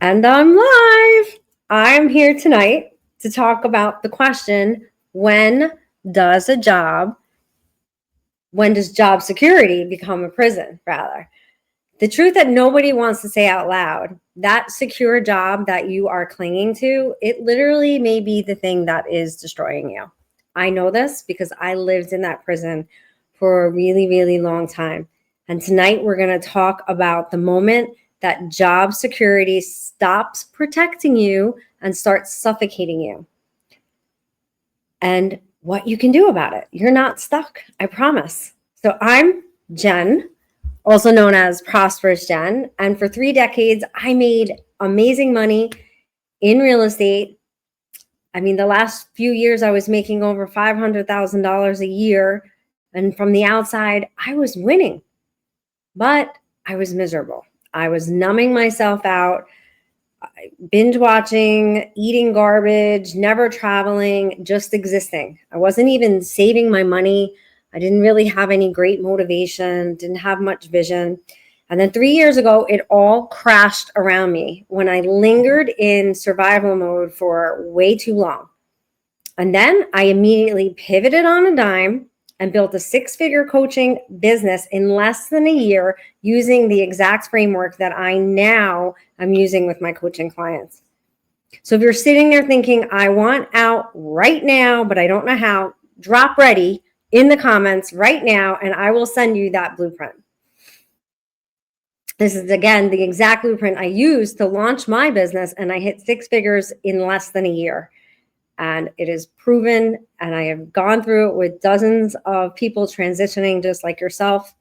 And I'm live. I'm here tonight to talk about the question, when does job security become a prison, rather? The truth that nobody wants to say out loud, that secure job that you are clinging to, it literally may be the thing that is destroying you. I know this because I lived in that prison for a really, really long time. And tonight we're going to talk about the moment that job security stops protecting you and starts suffocating you, and what you can do about it. You're not stuck, I promise. So I'm Jen, also known as Prosperous Jen. And for 3 decades, I made amazing money in real estate. I mean, the last few years, I was making over $500,000 a year. And from the outside, I was winning, but I was miserable. I was numbing myself out, binge watching, eating garbage, never traveling, just existing. I wasn't even saving my money. I didn't really have any great motivation, didn't have much vision. And then 3 years ago, it all crashed around me when I lingered in survival mode for way too long. And then I immediately pivoted on a dime and built a 6-figure coaching business in less than a year using the exact framework that I now am using with my coaching clients. So if you're sitting there thinking, I want out right now, but I don't know how, drop ready in the comments right now, and I will send you that blueprint. This is, again, the exact blueprint I used to launch my business, and I hit 6 figures in less than a year. And it is proven, and I have gone through it with dozens of people transitioning just like yourself.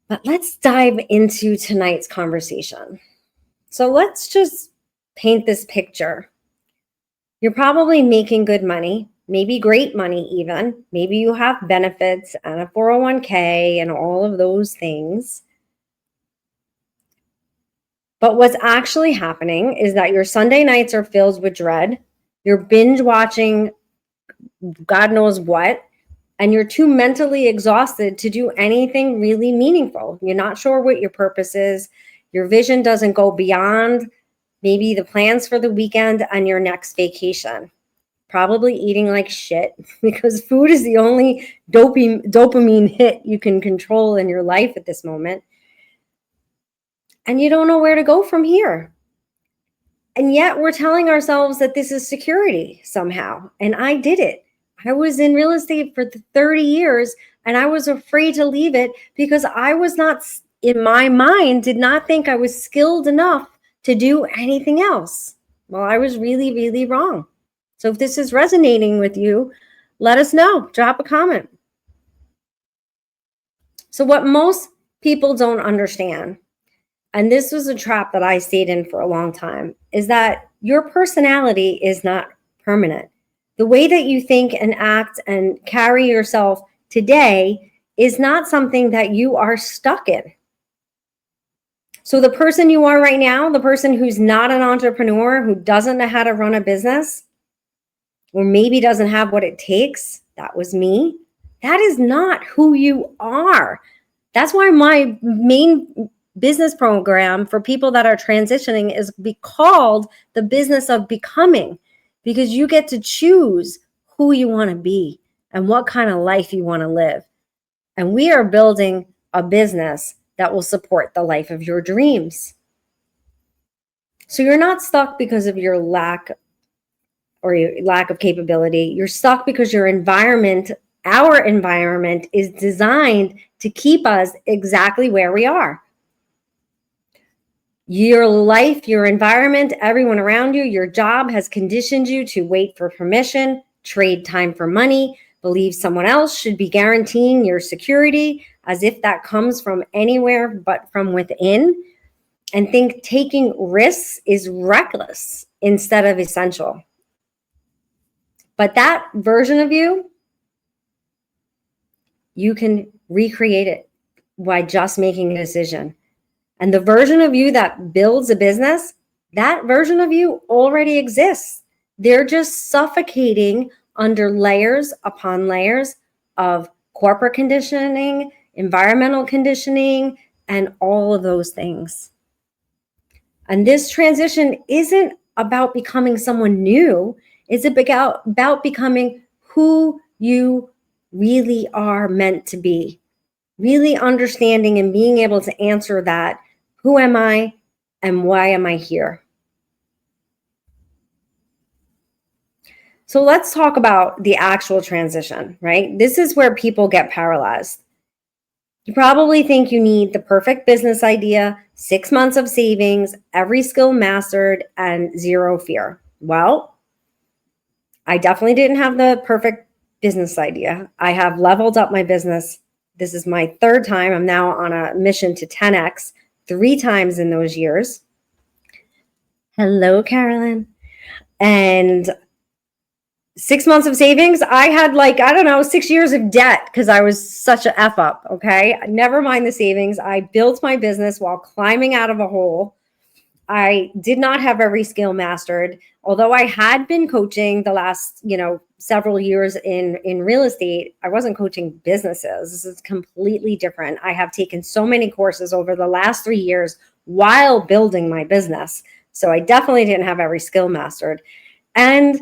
But let's dive into tonight's conversation. So let's just paint this picture. You're probably making good money, maybe great money even. Maybe you have benefits and a 401k and all of those things. But what's actually happening is that your Sunday nights are filled with dread. You're binge watching God knows what, and you're too mentally exhausted to do anything really meaningful. You're not sure what your purpose is. Your vision doesn't go beyond maybe the plans for the weekend and your next vacation. Probably eating like shit because food is the only dopamine hit you can control in your life at this moment. And you don't know where to go from here. And yet we're telling ourselves that this is security somehow. And I did it. I was in real estate for 30 years and I was afraid to leave it because I was not, in my mind, did not think I was skilled enough to do anything else. Well, I was really, really wrong. So if this is resonating with you, let us know. Drop a comment. So what most people don't understand, and this was a trap that I stayed in for a long time, is that your personality is not permanent. The way that you think and act and carry yourself today is not something that you are stuck in. So the person you are right now, the person who's not an entrepreneur, who doesn't know how to run a business, or maybe doesn't have what it takes, that was me, that is not who you are. That's why my main business program for people that are transitioning is called the business of becoming, because you get to choose who you want to be and what kind of life you want to live. And we are building a business that will support the life of your dreams. So you're not stuck because of your lack of capability. You're stuck because your environment, our environment, is designed to keep us exactly where we are. Your life, your environment, everyone around you, your job has conditioned you to wait for permission, trade time for money, believe someone else should be guaranteeing your security as if that comes from anywhere but from within, and think taking risks is reckless instead of essential. But that version of you, you can recreate it by just making a decision. And the version of you that builds a business, that version of you already exists. They're just suffocating under layers upon layers of corporate conditioning, environmental conditioning, and all of those things. And this transition isn't about becoming someone new. It's about becoming who you really are meant to be. Really understanding and being able to answer that, who am I and why am I here? So let's talk about the actual transition, right? This is where people get paralyzed. You probably think you need the perfect business idea, 6 months of savings, every skill mastered, and zero fear. Well, I definitely didn't have the perfect business idea. I have leveled up my business. This is my third time. I'm now on a mission to 10x 3 times in those years. Hello, Carolyn. And 6 months of savings, I had like, I don't know, 6 years of debt because I was such a F up. Okay. Never mind the savings. I built my business while climbing out of a hole. I did not have every skill mastered, although I had been coaching the last, several years in real estate. I wasn't coaching businesses. This is completely different. I have taken so many courses over the last 3 years while building my business. So I definitely didn't have every skill mastered. And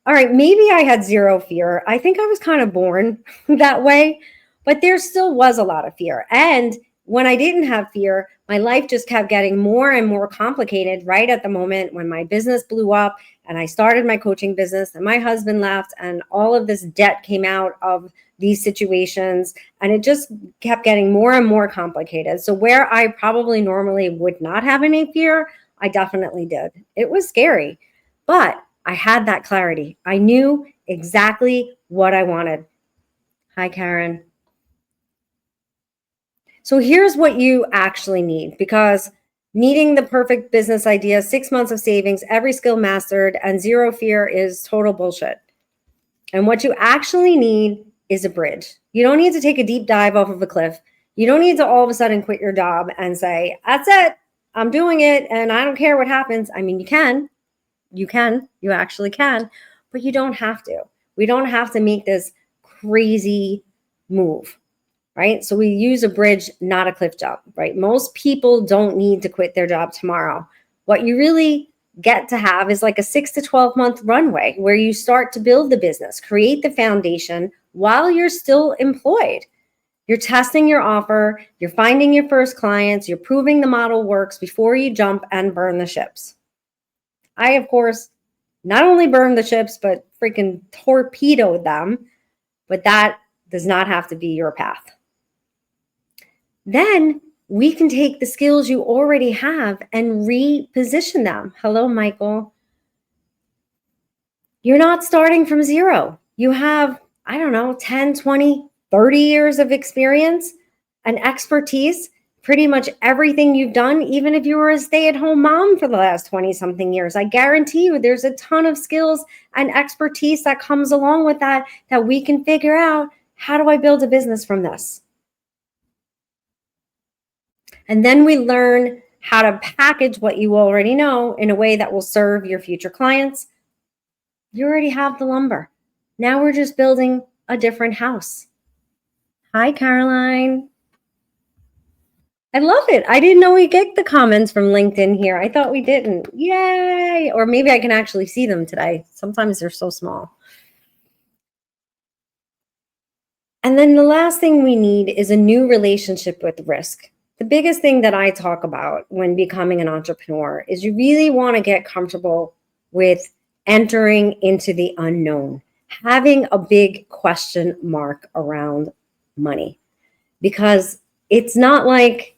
all right, maybe I had zero fear. I think I was kind of born that way, but there still was a lot of fear. And when I didn't have fear, my life just kept getting more and more complicated right at the moment when my business blew up and I started my coaching business and my husband left and all of this debt came out of these situations and it just kept getting more and more complicated. So where I probably normally would not have any fear, I definitely did. It was scary, but I had that clarity. I knew exactly what I wanted. Hi, Karen. So here's what you actually need, because needing the perfect business idea, 6 months of savings, every skill mastered, and zero fear is total bullshit. And what you actually need is a bridge. You don't need to take a deep dive off of a cliff. You don't need to all of a sudden quit your job and say, that's it, I'm doing it, and I don't care what happens. I mean, you actually can, but you don't have to. We don't have to make this crazy move, right? So we use a bridge, not a cliff jump, right? Most people don't need to quit their job tomorrow. What you really get to have is like a 6 to 12 month runway where you start to build the business, create the foundation while you're still employed. You're testing your offer, you're finding your first clients, you're proving the model works before you jump and burn the ships. I, of course, not only burned the ships, but freaking torpedoed them. But that does not have to be your path. Then we can take the skills you already have and reposition them. Hello, Michael. You're not starting from zero. You have, 10, 20, 30 years of experience and expertise. Pretty much everything you've done, even if you were a stay-at-home mom for the last 20 something years, I guarantee you there's a ton of skills and expertise that comes along with that we can figure out, how do I build a business from this? And then we learn how to package what you already know in a way that will serve your future clients. You already have the lumber. Now we're just building a different house. Hi, Caroline. I love it. I didn't know we get the comments from LinkedIn here. I thought we didn't. Yay. Or maybe I can actually see them today. Sometimes they're so small. And then the last thing we need is a new relationship with risk. The biggest thing that I talk about when becoming an entrepreneur is you really want to get comfortable with entering into the unknown, having a big question mark around money, because it's not like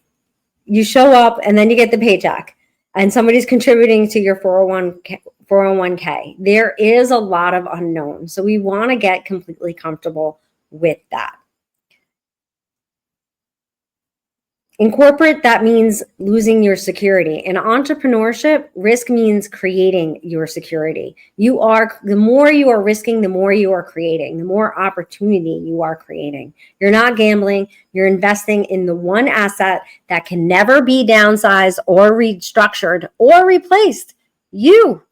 you show up and then you get the paycheck and somebody's contributing to your 401k. There is a lot of unknown. So we want to get completely comfortable with that. In corporate, that means losing your security. In entrepreneurship, risk means creating your security. The more you are risking, the more you are creating, the more opportunity you are creating. You're not gambling, you're investing in the one asset that can never be downsized or restructured or replaced. You.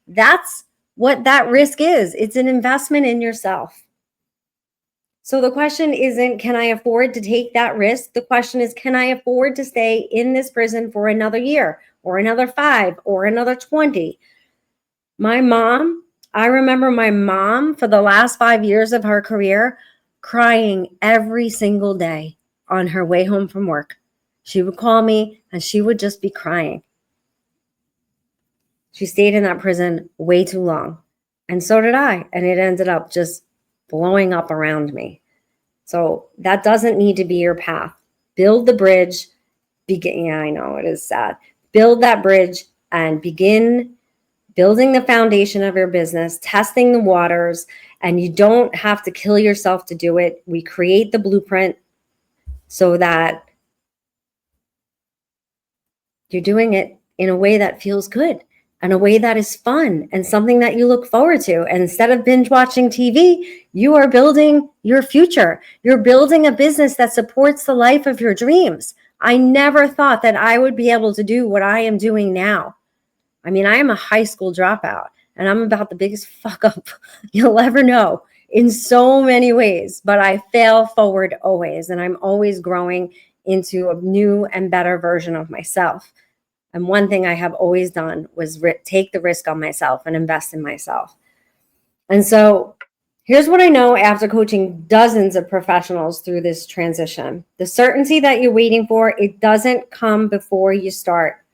That's what that risk is. It's an investment in yourself. So the question isn't, can I afford to take that risk? The question is, can I afford to stay in this prison for another year or another 5 or another 20? My mom, I remember my mom for the last 5 years of her career crying every single day on her way home from work. She would call me and she would just be crying. She stayed in that prison way too long. And so did I. And it ended up just blowing up around me. So that doesn't need to be your path. Build the bridge. Yeah, I know it is sad. Build that bridge and begin building the foundation of your business, testing the waters, and you don't have to kill yourself to do it. We create the blueprint so that you're doing it in a way that feels good and a way that is fun and something that you look forward to. And instead of binge watching TV, you are building your future. You're building a business that supports the life of your dreams. I never thought that I would be able to do what I am doing now. I mean, I am a high school dropout and I'm about the biggest fuck up you'll ever know in so many ways, but I fail forward always. And I'm always growing into a new and better version of myself. And one thing I have always done was take the risk on myself and invest in myself. And so here's what I know after coaching dozens of professionals through this transition. The certainty that you're waiting for, it doesn't come before you start.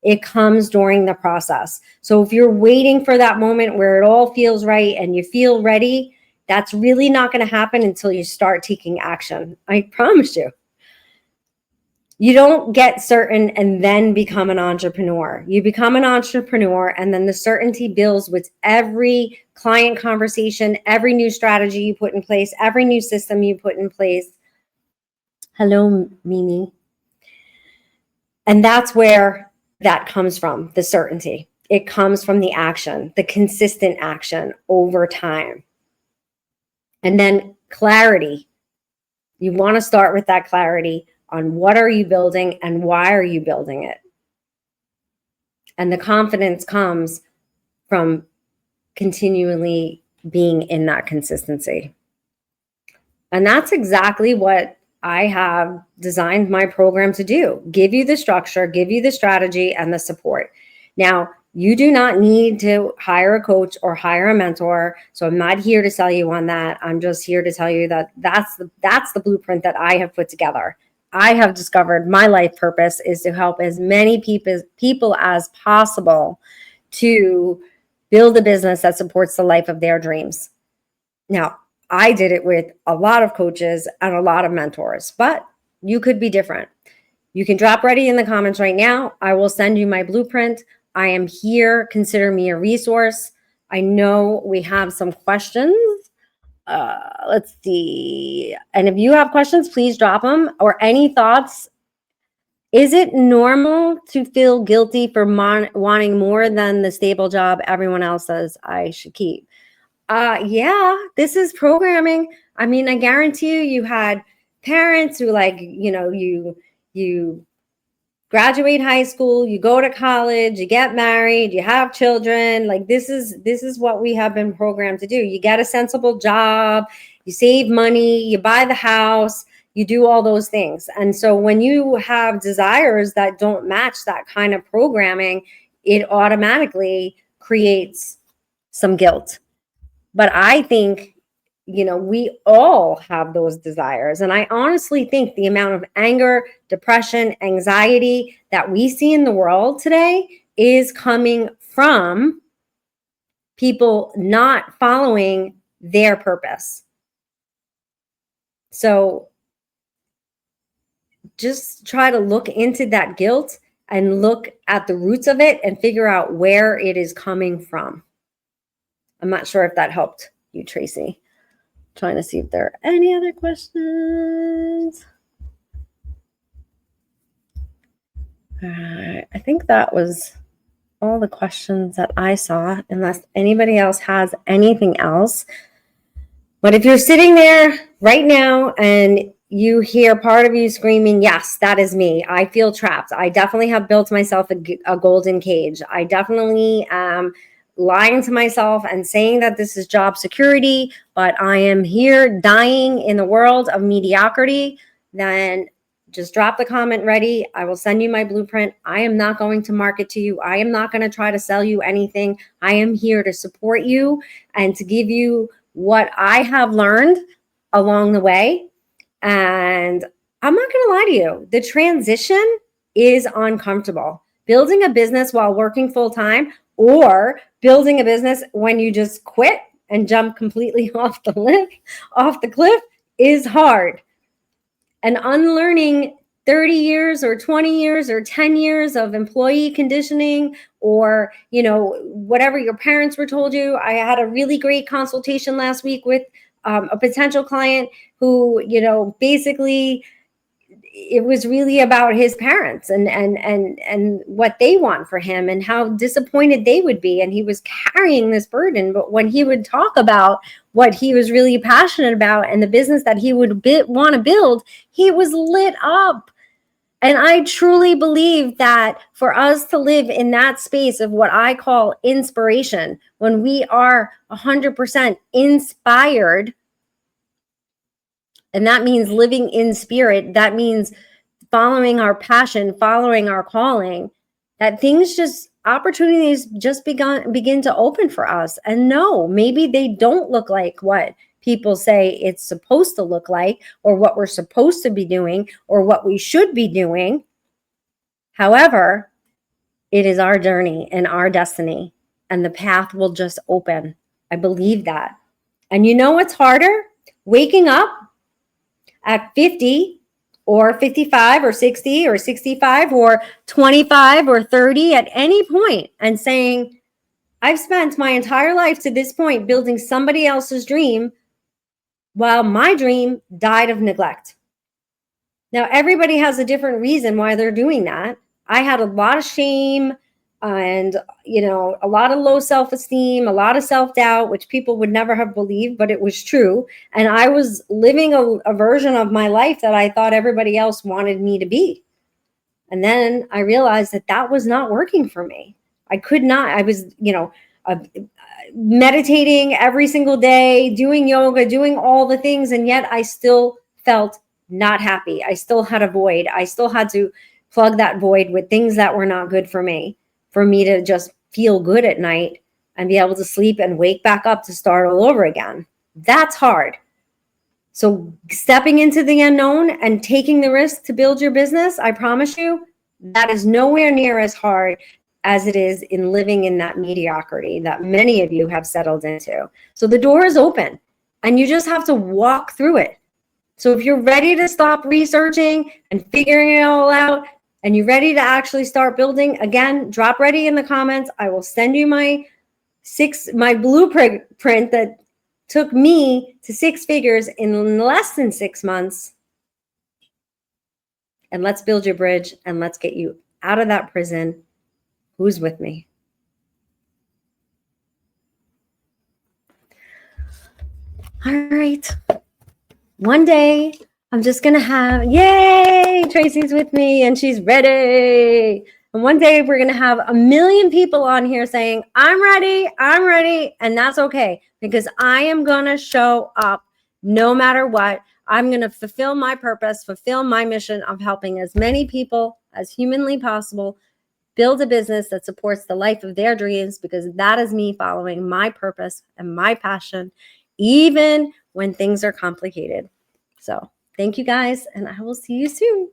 It comes during the process. So if you're waiting for that moment where it all feels right and you feel ready, that's really not going to happen until you start taking action. I promise you. You don't get certain and then become an entrepreneur. You become an entrepreneur and then the certainty builds with every client conversation, every new strategy you put in place, every new system you put in place. Hello, Mimi. And that's where that comes from, the certainty. It comes from the action, the consistent action over time. And then clarity. You want to start with that clarity on what are you building and why are you building it? And the confidence comes from continually being in that consistency. And that's exactly what I have designed my program to do. Give you the structure, give you the strategy and the support. Now, you do not need to hire a coach or hire a mentor. So I'm not here to sell you on that. I'm just here to tell you that that's the blueprint that I have put together. I have discovered my life purpose is to help as many people as possible to build a business that supports the life of their dreams. Now, I did it with a lot of coaches and a lot of mentors, but you could be different. You can drop ready in the comments right now. I will send you my blueprint. I am here. Consider me a resource. I know we have some questions. Let's see. And if you have questions, please drop them or any thoughts. Is it normal to feel guilty for wanting more than the stable job everyone else says I should keep? Yeah, this is programming. I mean, I guarantee you had parents who you graduate high school, you go to college, you get married, you have children. Like this is what we have been programmed to do. You get a sensible job, you save money, you buy the house, you do all those things. And so when you have desires that don't match that kind of programming, it automatically creates some guilt. But I think, we all have those desires. And I honestly think the amount of anger, depression, anxiety that we see in the world today is coming from people not following their purpose. So just try to look into that guilt and look at the roots of it and figure out where it is coming from. I'm not sure if that helped you, Tracy. Trying to see if there are any other questions. I think that was all the questions that I saw, unless anybody else has anything else. But if you're sitting there right now and you hear part of you screaming, yes, that is me. I feel trapped. I definitely have built myself a golden cage. I definitely am lying to myself and saying that this is job security, but I am here dying in the world of mediocrity, then just drop the comment ready. I will send you my blueprint. I am not going to market to you. I am not going to try to sell you anything. I am here to support you and to give you what I have learned along the way. And I'm not going to lie to you. The transition is uncomfortable. Building a business while working full time, or building a business when you just quit and jump completely off the cliff is hard. And unlearning 30 years or 20 years or 10 years of employee conditioning, or, whatever your parents were told you. I had a really great consultation last week with a potential client who, basically it was really about his parents and what they want for him and how disappointed they would be. And he was carrying this burden. But when he would talk about what he was really passionate about and the business that he would want to build, he was lit up. And I truly believe that for us to live in that space of what I call inspiration, when we are 100% inspired, and that means living in spirit, that means following our passion, following our calling, that opportunities just begin to open for us. And no, maybe they don't look like what people say it's supposed to look like, or what we're supposed to be doing, or what we should be doing. However, it is our journey and our destiny, and the path will just open. I believe that. And you know what's harder? Waking up at 50 or 55 or 60 or 65 or 25 or 30 at any point and saying, I've spent my entire life to this point building somebody else's dream while my dream died of neglect. Now, everybody has a different reason why they're doing that. I had a lot of shame and, a lot of low self-esteem, a lot of self-doubt, which people would never have believed, but it was true. And I was living a version of my life that I thought everybody else wanted me to be. And then I realized that was not working for me. I could not. I was, meditating every single day, doing yoga, doing all the things. And yet I still felt not happy. I still had a void. I still had to plug that void with things that were not good for me to just feel good at night and be able to sleep and wake back up to start all over again. That's hard. So stepping into the unknown and taking the risk to build your business, I promise you, that is nowhere near as hard as it is in living in that mediocrity that many of you have settled into. So the door is open and you just have to walk through it. So if you're ready to stop researching and figuring it all out, and you're ready to actually start building, again, drop ready in the comments. I will send you my blueprint that took me to 6 figures in less than 6 months. And let's build your bridge and let's get you out of that prison. Who's with me? All right. One day, I'm just going to have, yay, Tracy's with me and she's ready. And one day we're going to have 1 million people on here saying, I'm ready. And that's okay, because I am going to show up no matter what. I'm going to fulfill my purpose, fulfill my mission of helping as many people as humanly possible build a business that supports the life of their dreams, because that is me following my purpose and my passion, even when things are complicated. So thank you guys, and I will see you soon.